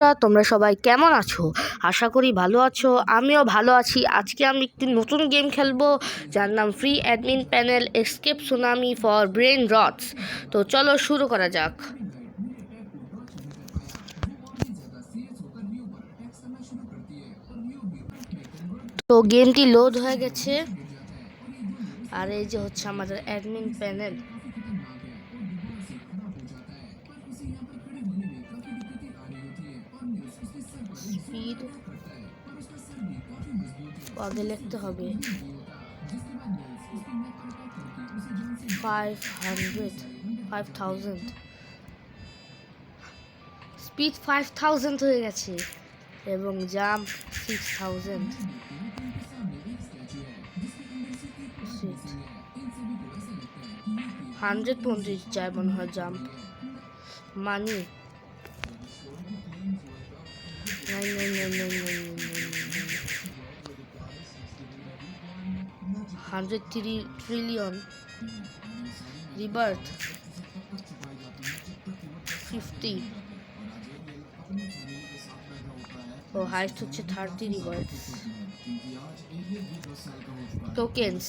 তোমরা সবাই কেমন আছো? আশা করি ভালো আছো। আমিও ভালো আছি। আজকে আমি একটি নতুন গেম খেলবো যার নাম free admin panel escape tsunami for brainrots. তো চলো শুরু করা যাক। তো গেমটি লোড হয়ে গেছে, আর এই যে হচ্ছে আমাদের অ্যাডমিন প্যানেল। স্পিড আগে লিখতে হবে 5000। স্পিড 5000 হয়ে গেছে এবং জাম্প 6000। 120 যায় মনে হয় জাম্প। মানি 103 ট্রিলিয়ন। রিবার্থ 50। ও হাইস্ট হচ্ছে 30 রিবার্থ। টোকেন্স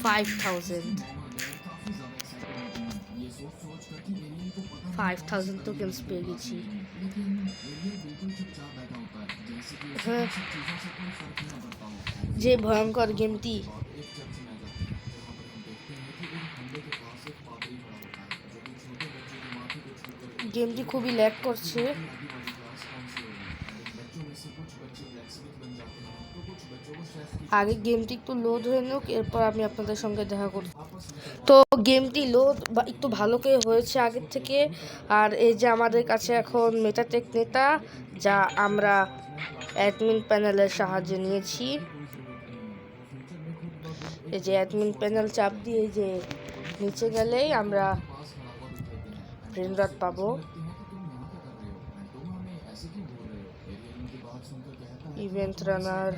5000। 5000 টোকেন্স পেয়ে গেছি। হ্যাঁ, যে ভয়ঙ্কর গেমটি। গেমটি খুবই ল্যাগ করছে। আগে গেমটি একটু লোড হয়ে নিক, এরপর আমি আপনাদের সঙ্গে দেখা করব। তো গেমটি লোড একটু ভালো করে হয়েছে আগের থেকে। আর এই যে আমাদের কাছে এখন মেটাটেক নেতা, যা আমরা অ্যাডমিন প্যানেলের সাহায্যে নিয়েছি। এই যে অ্যাডমিন প্যানেল চাপ দিয়ে এই যে নিচে গেলেই আমরা ব্রেন রট পাবো। ইভেন্ট রানার,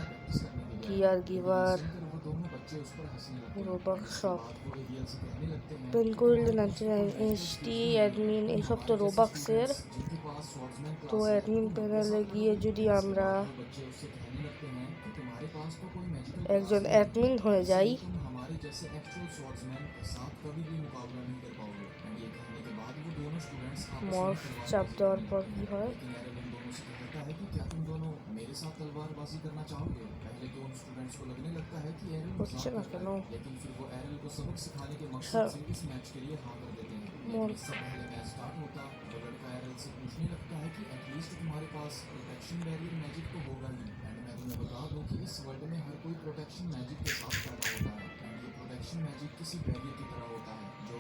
টিয়ার giver, Robock shop, পেনকুইল 99 HT, admin, এইসব তো রোবাক্সের। তো অ্যাডমিন প্যানেলে গিয়ে যদি আমরা একজন অ্যাডমিন হয়ে যাই, মর্ফ চাপ দেওয়ার পর কি হয়? হচ্ছে না কেন?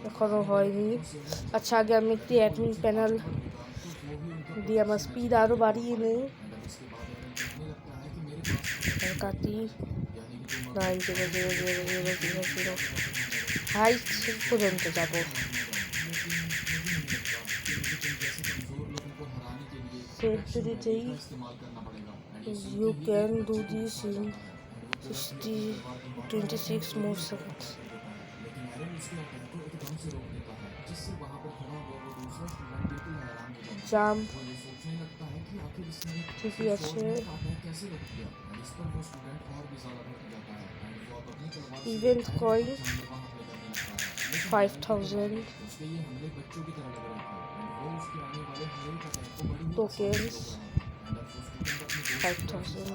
এখনো হয়নি। আচ্ছা, আগে আমি একটি অ্যাডমিন প্যানেল দিয়ে আমার স্পিড আরও বাড়িয়ে নেই। কাটি 900000 হাইট পর্যন্ত যাব। সেভ যদি দেই, you can do this in 26 more seconds. Jump ঠিকই আছে। Event coin 5000। টোকেন্স 5000।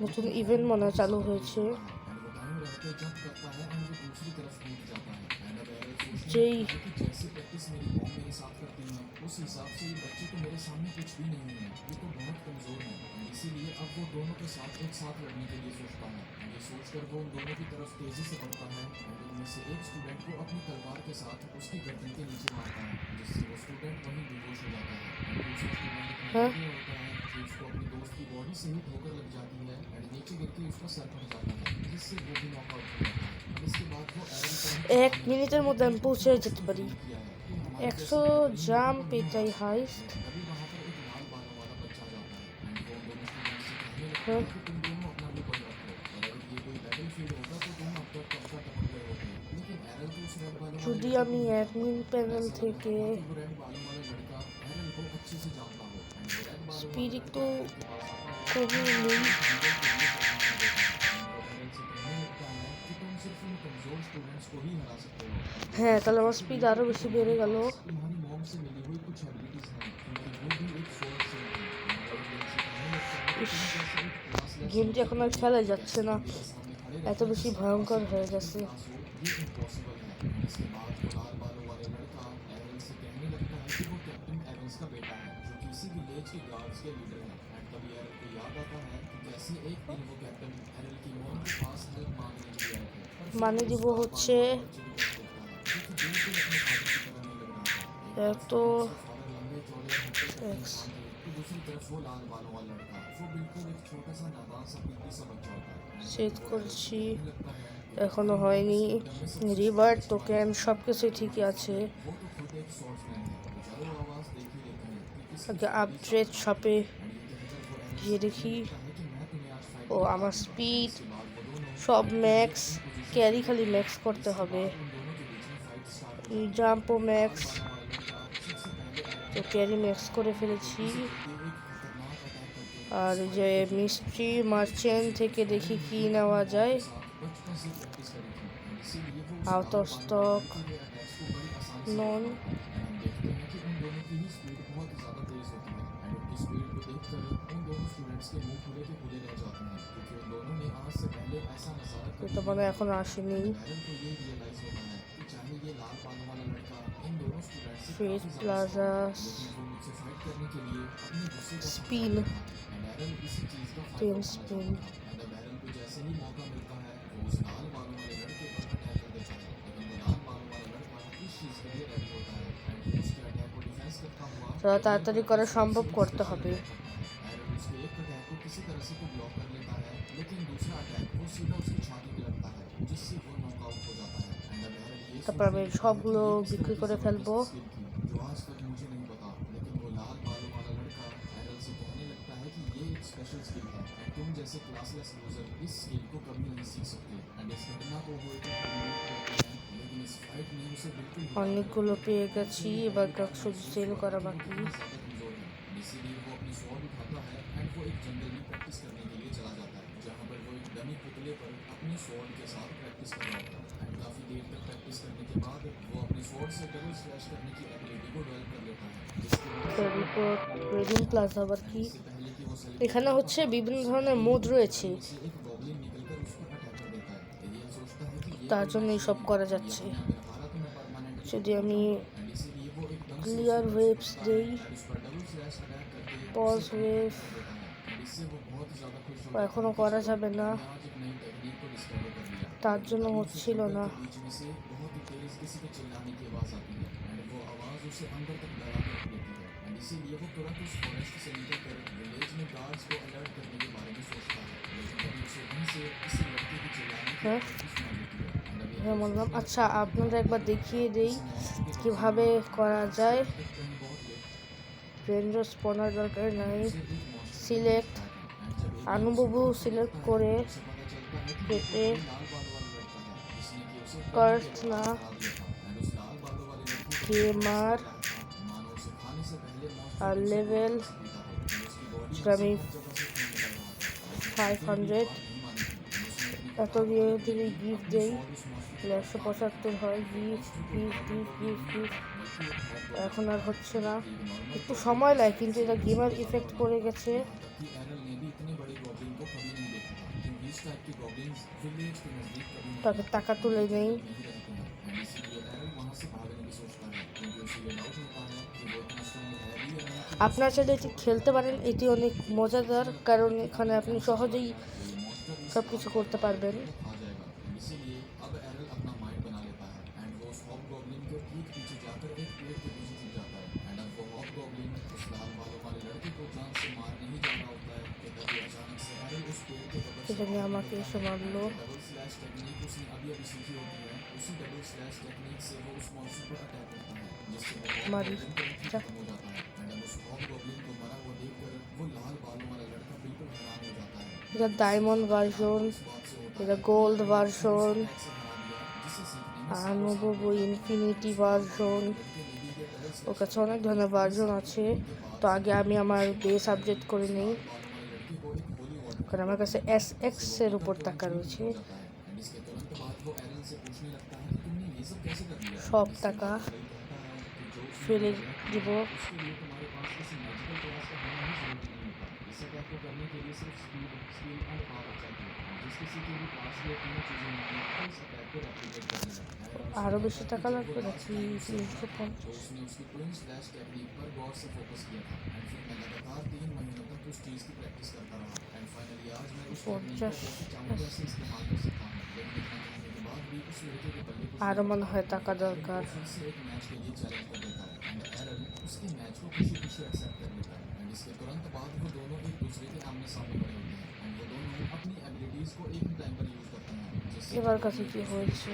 নতুন ইভেন্ট মনে চালু হয়েছে। যেই হ্যাঁ, 1 মিনিটের মধ্যে আমি পৌঁছে যেতে পারি। 100 জাম্প, এটাই হাইস্ট। হ্যাঁ, যদি আমি অ্যাডমিন প্যানেল থেকে স্পিড একটু কমিয়ে নিই, হ্যাঁ তাহলে আমার স্পিড আরও বেশি বেড়ে গেল। গেমটি এখন আর খেলা যাচ্ছে না, এত বেশি ভয়ঙ্কর হয়ে গেছে। মানে দিব হচ্ছে এত সেট করছি, এখনো হয়নি। রিভার্ট টোকেন সব কিছু ঠিকই আছে। আগে আপডেট শপে গিয়ে দেখি। ও আমার স্পিড সব ম্যাক্স, ক্যারি খালি ম্যাক্স করতে হবে। জাম্পও ম্যাক্স, তো ক্যারি ম্যাক্স করে ফেলেছি। আর যে মিস্ট্রি মার্চেন্ট থেকে দেখি কি নেওয়া যায়। আউট অফ স্টক, নন। এটা মানে এখন আসেনি। Face plaza spin, 10 spin. তাড়াতাড়ি করা সম্ভব করতে হবে। তারপর আমি সবগুলো বিক্রি করে ফেলবো। অনেকগুলো পেয়ে গেছি, এবার শুধু সেল করা বাকি। ট্রেডিং প্লাজা আবার কি? এখানে হচ্ছে বিভিন্ন ধরনের মোড রয়েছে, তার জন্য এইসব করা যাচ্ছে। যদি আমি ক্লিয়ার ওয়েভস দেই, পজ ওয়েভ এখনো করা যাবে না, তার জন্য হচ্ছিল না। হ্যাঁ হ্যাঁ বললাম। আচ্ছা আপনাদের একবার দেখিয়ে দেই কিভাবে করা যায়। রেঞ্জ স্পনার দরকার নাই, সিলেক্ট আনুবাবু সিলেক্ট করে কেটে কার্ট না গেমার আর লেভেল আমি 500 এত দিয়ে যদি গিফট দেই 175 হয়। Gift gift gift gift gift এখন আর হচ্ছে না, একটু সময় লাগে, কিন্তু এটা গেমার ইফেক্ট পড়ে গেছে। তাকে টাকা তুলে নেই। আপনারা চাইলে এটি খেলতে পারেন, এটি অনেক মজাদার, কারণ এখানে আপনি সহজেই সব কিছু করতে পারবেন। সেখানে আমাকে এসে মারলো। মারি এটা ডায়মন্ড ভার্সন, এটা gold version, novo infinity version, ওর কাছে অনেক ধরনের ভার্সন আছে। তো আগে আমি আমার বেস আপডেট করে নিই, কারণ আমার কাছে SX-এর উপর টাকা রয়েছে। সব টাকা ফেলে দিব। আরো বেশি টাকা লাগবে নাকি? 350। আরো মনে হয় টাকা দরকার। এবার কাছে কি হয়েছে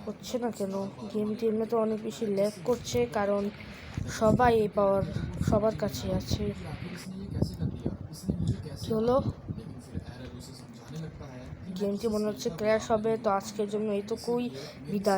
হচ্ছে না কেন? গেমটি এমনিতে অনেক বেশি ল্যাগ করছে, কারণ সবাই এই পাওয়ার সবার কাছে আছে। কি হলো? গেমটি মনে হচ্ছে ক্র্যাশ হবে। তো আজকের জন্য এইটুকুই, বিদায়।